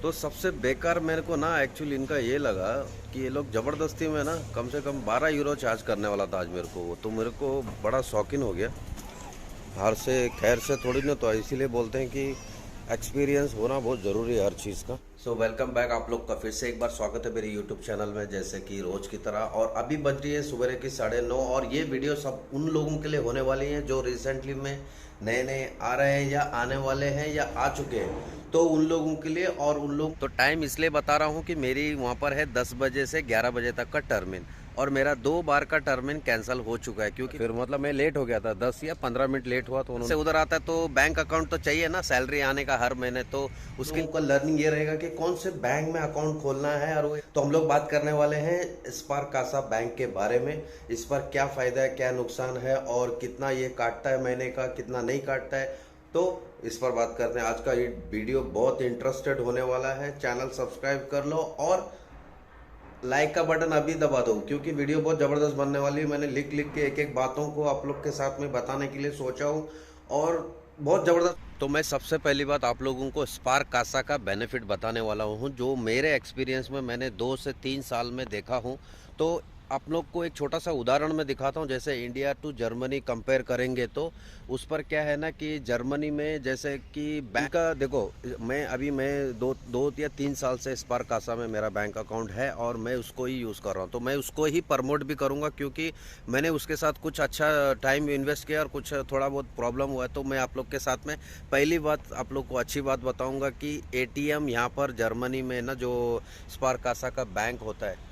तो सबसे बेकार मेरे को ना एक्चुअली इनका ये लगा कि ये लोग ज़बरदस्ती में ना कम से कम 12 यूरो चार्ज करने वाला था आज मेरे को। वो तो मेरे को बड़ा शौकीन हो गया। बाहर से खैर से थोड़ी ना, तो इसीलिए बोलते हैं कि एक्सपीरियंस होना बहुत ज़रूरी है हर चीज़ का। सो वेलकम बैक, आप लोग का फिर से एक बार स्वागत है मेरे यूट्यूब चैनल में, जैसे कि रोज़ की तरह। और अभी बज रही है सुबह की 9:30, और ये वीडियो सब उन लोगों के लिए होने वाली है जो रिसेंटली में नए नए आ रहे हैं या आने वाले हैं या आ चुके हैं। तो उन लोगों के लिए, और उन लोग तो टाइम इसलिए बता रहा हूँ कि मेरी वहाँ पर है 10 बजे से 11 बजे तक का टर्मिन, और मेरा 2 बार का टर्मिन कैंसिल हो चुका है, क्योंकि फिर मतलब मैं लेट हो गया था, 10 या 15 मिनट लेट हुआ। तो उन्होंने उधर आता है तो बैंक अकाउंट तो चाहिए ना, सैलरी आने का हर महीने। तो उसके ऊपर लर्निंग ये रहेगा कि कौन से बैंक में अकाउंट खोलना है। और वो तो हम लोग बात करने वाले हैं स्पार कासा बैंक के बारे में। इस पर क्या फ़ायदा है, क्या नुकसान है, और कितना ये काटता है महीने का, कितना नहीं काटता है, तो इस पर बात करते हैं। आज का ये वीडियो बहुत इंटरेस्टेड होने वाला है। चैनल सब्सक्राइब कर लो और लाइक का बटन अभी दबा दो, क्योंकि वीडियो बहुत ज़बरदस्त बनने वाली है। मैंने लिख लिख के एक एक बातों को आप लोग के साथ में बताने के लिए सोचा हूँ, और बहुत ज़बरदस्त। तो मैं सबसे पहली बात आप लोगों को स्पार कासा का बेनिफिट बताने वाला हूँ, जो मेरे एक्सपीरियंस में मैंने 2 से 3 साल में देखा हूँ। तो आप लोग को एक छोटा सा उदाहरण मैं दिखाता हूँ। जैसे इंडिया टू जर्मनी कंपेयर करेंगे तो उस पर क्या है ना कि जर्मनी में जैसे कि बैंक का देखो, मैं दो या 3 साल से स्पार कासा में मेरा बैंक अकाउंट है, और मैं उसको ही यूज़ कर रहा हूँ। तो मैं उसको ही प्रमोट भी करूँगा, क्योंकि मैंने उसके साथ कुछ अच्छा टाइम इन्वेस्ट किया और कुछ थोड़ा बहुत प्रॉब्लम हुआ है। तो मैं आप लोग के साथ में पहली बात आप लोग को अच्छी बात बताऊँगा कि एटीएम यहाँ पर जर्मनी में ना, जो स्पार कासा का बैंक होता है,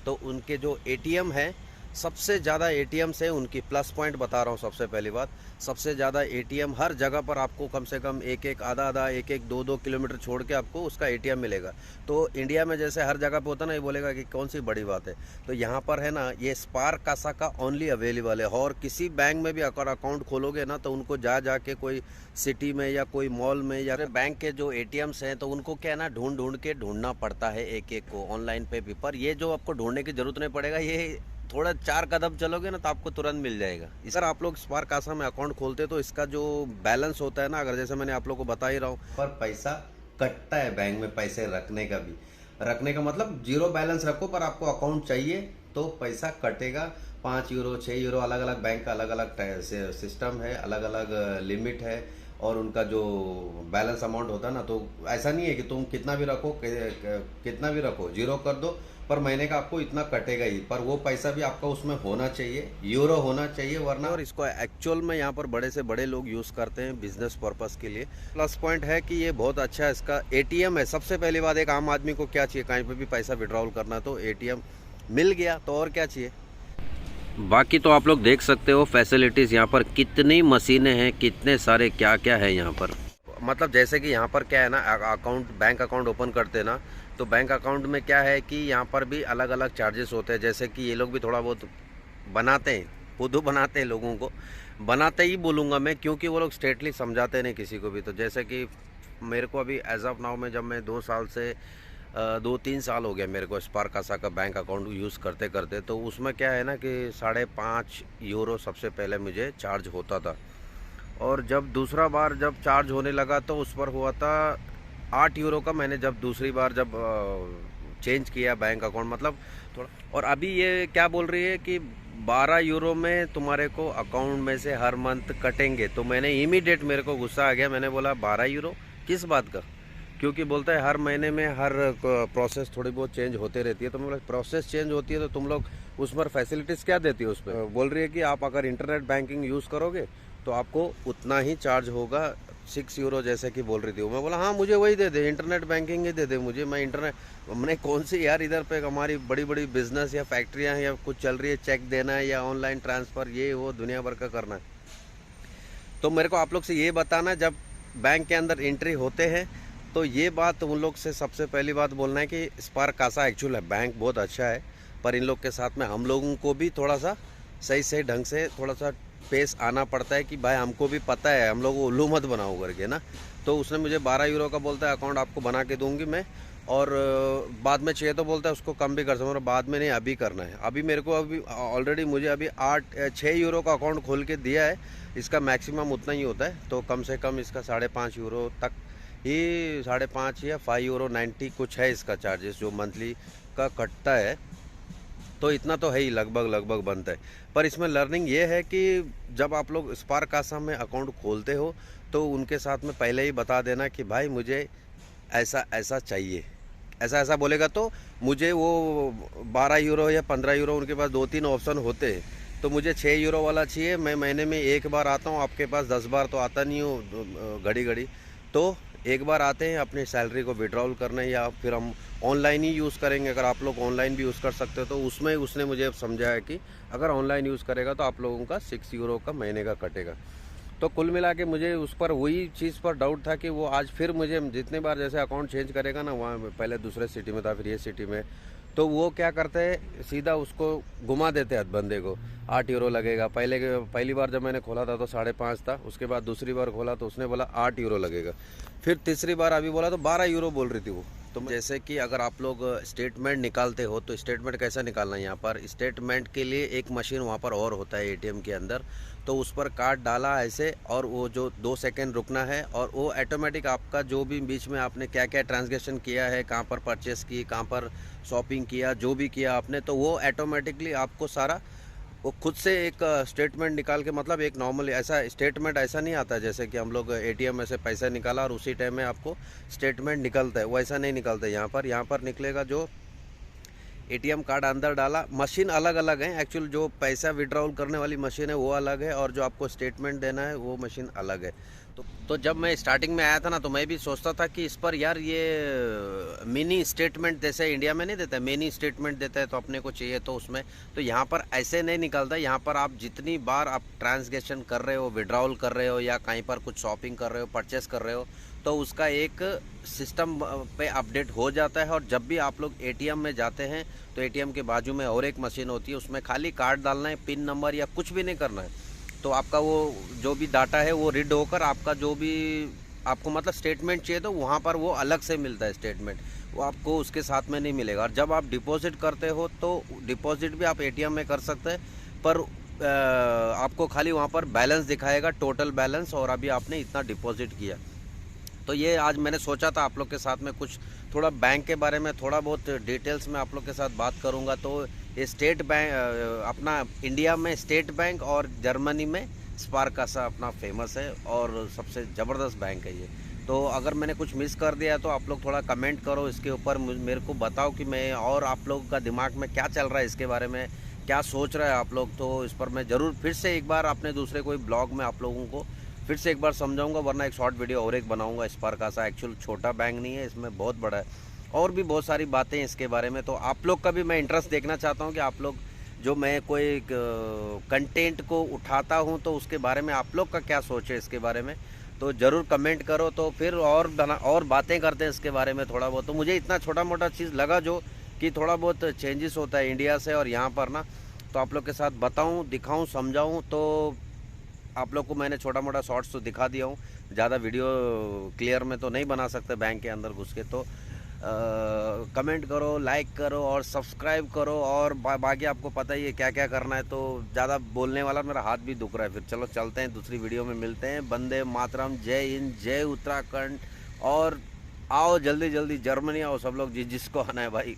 तो उनके जो एटीएम हैं, सबसे ज़्यादा एटीएम से उनकी प्लस पॉइंट बता रहा हूँ। सबसे पहली बात, सबसे ज़्यादा एटीएम हर जगह पर आपको कम से कम एक एक आधा आधा एक एक दो दो किलोमीटर छोड़ के आपको उसका एटीएम मिलेगा। तो इंडिया में जैसे हर जगह पे होता है ना, ये बोलेगा कि कौन सी बड़ी बात है। तो यहाँ पर है ना, ये स्पार कासा का ओनली अवेलेबल है। और किसी बैंक में भी अगर अकाउंट खोलोगे ना, तो उनको जा के कोई सिटी में या कोई मॉल में या बैंक के जो एटीएम्स हैं, तो उनको क्या है ना, ढूंढ ढूंढ के ढूंढना पड़ता है एक एक को ऑनलाइन पे भी। पर ये जो आपको ढूंढने की ज़रूरत नहीं पड़ेगा, ये थोड़ा 4 कदम चलोगे ना तो आपको तुरंत मिल जाएगा। सर आप लोग स्पार कासा में अकाउंट खोलते तो इसका जो बैलेंस होता है ना, अगर जैसे मैंने आप लोग को बता ही रहा हूँ, पर पैसा कटता है बैंक में पैसे रखने का भी। रखने का मतलब जीरो बैलेंस रखो, पर आपको अकाउंट चाहिए तो पैसा कटेगा। 5 यूरो 6 यूरो, अलग अलग बैंक का अलग अलग सिस्टम है, अलग अलग लिमिट है, और उनका जो बैलेंस अमाउंट होता है ना, तो ऐसा नहीं है कि तुम कितना भी रखो, कितना भी रखो, जीरो कर दो, पर महीने का आपको इतना कटेगा ही। पर वो पैसा भी आपका उसमें होना चाहिए, यूरो होना चाहिए, वरना। और इसको एक्चुअल में यहाँ पर बड़े से बड़े लोग यूज़ करते हैं बिजनेस पर्पस के लिए। प्लस पॉइंट है कि ये बहुत अच्छा है, इसका एटीएम है। सबसे पहली बात, एक आम आदमी को क्या चाहिए, कहीं पर भी पैसा विड्रॉल करना, तो एटीएम मिल गया तो और क्या चाहिए। बाकी तो आप लोग देख सकते हो फैसिलिटीज़ यहाँ पर, कितनी मशीनें हैं, कितने सारे क्या क्या है यहाँ पर। मतलब जैसे कि यहाँ पर क्या है ना, अकाउंट बैंक अकाउंट ओपन करते हैं ना, तो बैंक अकाउंट में क्या है कि यहाँ पर भी अलग अलग चार्जेस होते हैं। जैसे कि ये लोग भी थोड़ा बहुत बनाते हैं, खुद बनाते हैं, लोगों को बनाते ही बोलूँगा मैं, क्योंकि वो लोग स्ट्रेटली समझाते नहीं किसी को भी। तो जैसे कि मेरे को अभी एज ऑफ नाउ में, जब मैं 2 साल से 2-3 साल हो गया मेरे को स्पार कासा का बैंक अकाउंट यूज़ करते करते, तो उसमें क्या है ना कि 5.5 यूरो सबसे पहले मुझे चार्ज होता था। और जब दूसरा बार जब चार्ज होने लगा तो उस पर हुआ था 8 यूरो का। मैंने जब दूसरी बार जब चेंज किया बैंक अकाउंट, मतलब थोड़ा। और अभी ये क्या बोल रही है कि 12 यूरो में तुम्हारे को अकाउंट में से हर मंथ कटेंगे। तो मैंने इमीडिएट, मेरे को गुस्सा आ गया, मैंने बोला 12 यूरो किस बात का, क्योंकि बोलता है हर महीने में हर प्रोसेस थोड़ी बहुत चेंज होते रहती है। तो मतलब प्रोसेस चेंज होती है तो तुम लोग उस पर फैसिलिटीज़ क्या देती है उस पर। बोल रही है कि आप अगर इंटरनेट बैंकिंग यूज़ करोगे तो आपको उतना ही चार्ज होगा, 6 यूरो जैसे कि बोल रही थी। मैं बोला हाँ मुझे वही दे दे, इंटरनेट बैंकिंग ही दे दे मुझे, मैं इंटरनेट, हमने कौन सी यार इधर पे हमारी बड़ी बड़ी बिजनेस या फैक्ट्रियाँ या कुछ चल रही है, चेक देना है या ऑनलाइन ट्रांसफ़र, ये वो दुनिया भर का करना है। तो मेरे को आप लोग से ये बताना, जब बैंक के अंदर एंट्री होते हैं तो ये बात उन लोग से सबसे पहली बात बोलना है कि स्पार कासा एक्चुअल है बैंक बहुत अच्छा है, पर इन लोग के साथ में हम लोगों को भी थोड़ा सा सही सही ढंग से थोड़ा सा पेश आना पड़ता है कि भाई हमको भी पता है, हम लोग उल्लू मत बनाओ करके ना। तो उसने मुझे 12 यूरो का बोलता है अकाउंट आपको बना के दूंगी मैं, और बाद में चाहिए तो बोलता है उसको कम भी कर सकता हूँ, बाद में नहीं अभी करना है। अभी मेरे को अभी ऑलरेडी मुझे अभी 6 यूरो का अकाउंट खोल के दिया है, इसका मैक्सिमम उतना ही होता है, तो कम से कम इसका 5.5 यूरो तक ये 5.5 या 5 € 90 कुछ है इसका चार्जेस जो मंथली का कटता है। तो इतना तो है ही, लगभग लगभग बनता है। पर इसमें लर्निंग ये है कि जब आप लोग स्पार्क कासा में अकाउंट खोलते हो तो उनके साथ में पहले ही बता देना कि भाई मुझे ऐसा ऐसा चाहिए, ऐसा ऐसा बोलेगा तो मुझे वो 12 € या 15 € उनके पास 2-3 ऑप्शन होते हैं। तो मुझे 6 € वाला चाहिए, मैं महीने में एक बार आता हूँ, आपके पास 10 बार तो आता नहीं हूँ घड़ी घड़ी। तो एक बार आते हैं अपनी सैलरी को विड्रॉल करने, या फिर हम ऑनलाइन ही यूज़ करेंगे। अगर आप लोग ऑनलाइन भी यूज़ कर सकते हो तो उसमें उसने मुझे समझाया कि अगर ऑनलाइन यूज़ करेगा तो आप लोगों का 6 € का महीने का कटेगा। तो कुल मिला के मुझे उस पर वही चीज़ पर डाउट था कि वो आज फिर मुझे जितने बार जैसे अकाउंट चेंज करेगा ना, वहाँ पहले दूसरे सिटी में था फिर ये सिटी में, तो वो क्या करते हैं सीधा उसको घुमा देते हैं बंदे को। 8 € लगेगा। पहली बार जब मैंने खोला था तो 5.5 था, उसके बाद दूसरी बार खोला तो उसने बोला 8 € लगेगा, फिर तीसरी बार अभी बोला तो 12 € बोल रही थी वो। तो जैसे कि अगर आप लोग स्टेटमेंट निकालते हो तो स्टेटमेंट कैसा निकालना है, यहाँ पर स्टेटमेंट के लिए एक मशीन वहाँ पर और होता है एटीएम के अंदर। तो उस पर कार्ड डाला ऐसे, और वो जो 2 सेकंड रुकना है, और वो ऑटोमेटिक आपका जो भी बीच में आपने क्या क्या ट्रांजैक्शन किया है, कहाँ पर परचेस की, कहाँ पर शॉपिंग किया, जो भी किया आपने, तो वो ऑटोमेटिकली आपको सारा वो खुद से एक स्टेटमेंट निकाल के, मतलब एक नॉर्मल ऐसा स्टेटमेंट ऐसा नहीं आता जैसे कि हम लोग एटीएम में से पैसा निकाला और उसी टाइम में आपको स्टेटमेंट निकलता है, वैसा नहीं निकलता है। यहाँ पर निकलेगा जो एटीएम कार्ड अंदर डाला, मशीन अलग अलग है एक्चुअल, जो पैसा विड्रॉल करने वाली मशीन है वो अलग है, और जो आपको स्टेटमेंट देना है वो मशीन अलग है। तो जब मैं स्टार्टिंग में आया था ना, तो मैं भी सोचता था कि इस पर यार ये मिनी स्टेटमेंट जैसे इंडिया में नहीं देता है, मिनी स्टेटमेंट देता है तो अपने को चाहिए तो उसमें, तो यहाँ पर ऐसे नहीं निकलता। यहाँ पर आप जितनी बार आप ट्रांसजेक्शन कर रहे हो, विड्रॉल कर रहे हो, या कहीं पर कुछ शॉपिंग कर रहे हो, परचेस कर रहे हो, तो उसका एक सिस्टम पे अपडेट हो जाता है। और जब भी आप लोग एटीएम में जाते हैं तो एटीएम के बाजू में और एक मशीन होती है, उसमें खाली कार्ड डालना है, पिन नंबर या कुछ भी नहीं करना है, तो आपका वो जो भी डाटा है वो रीड होकर आपका जो भी आपको मतलब स्टेटमेंट चाहिए तो वहाँ पर वो अलग से मिलता है स्टेटमेंट, वो आपको उसके साथ में नहीं मिलेगा। और जब आप डिपॉजिट करते हो तो डिपॉजिट भी आप एटीएम में कर सकते हैं, पर आपको खाली वहाँ पर बैलेंस दिखाएगा, टोटल बैलेंस, और अभी आपने इतना डिपॉजिट किया। तो ये आज मैंने सोचा था आप लोग के साथ में कुछ थोड़ा बैंक के बारे में थोड़ा बहुत डिटेल्स में आप लोग के साथ बात करूंगा। तो ये स्टेट बैंक अपना इंडिया में स्टेट बैंक और जर्मनी में स्पार्क कासा अपना फेमस है और सबसे ज़बरदस्त बैंक है ये। तो अगर मैंने कुछ मिस कर दिया तो आप लोग थोड़ा कमेंट करो इसके ऊपर, मेरे को बताओ कि मैं, और आप लोगों का दिमाग में क्या चल रहा है इसके बारे में, क्या सोच रहे हैं आप लोग। तो इस पर मैं ज़रूर फिर से एक बार अपने दूसरे कोई ब्लॉग में आप लोगों को फिर से एक बार समझाऊंगा, वरना एक शॉर्ट वीडियो और एक बनाऊंगा। स्पार्क कासा एक्चुअल छोटा बैंक नहीं है, इसमें बहुत बड़ा है, और भी बहुत सारी बातें हैं इसके बारे में। तो आप लोग का भी मैं इंटरेस्ट देखना चाहता हूं कि आप लोग जो मैं कोई कंटेंट को उठाता हूं तो उसके बारे में आप लोग का क्या सोच है इसके बारे में, तो ज़रूर कमेंट करो। तो फिर और बातें करते हैं इसके बारे में थोड़ा बहुत। तो मुझे इतना छोटा मोटा चीज़ लगा जो कि थोड़ा बहुत चेंजेस होता है इंडिया से और यहाँ पर ना, तो आप लोग के साथ बताऊँ, दिखाऊँ, समझाऊँ। तो आप लोग को मैंने छोटा मोटा शॉर्ट्स तो दिखा दिया हूँ, ज़्यादा वीडियो क्लियर में तो नहीं बना सकते बैंक के अंदर घुस के। तो कमेंट करो, लाइक करो और सब्सक्राइब करो, और बाकी आपको पता ही है क्या क्या करना है। तो ज़्यादा बोलने वाला मेरा हाथ भी दुख रहा है। फिर चलो चलते हैं, दूसरी वीडियो में मिलते हैं। वंदे मातरम, जय हिंद, जय उत्तराखंड, और आओ जल्दी जल्दी जर्मनी आओ सब लोग, जिसको आना है भाई।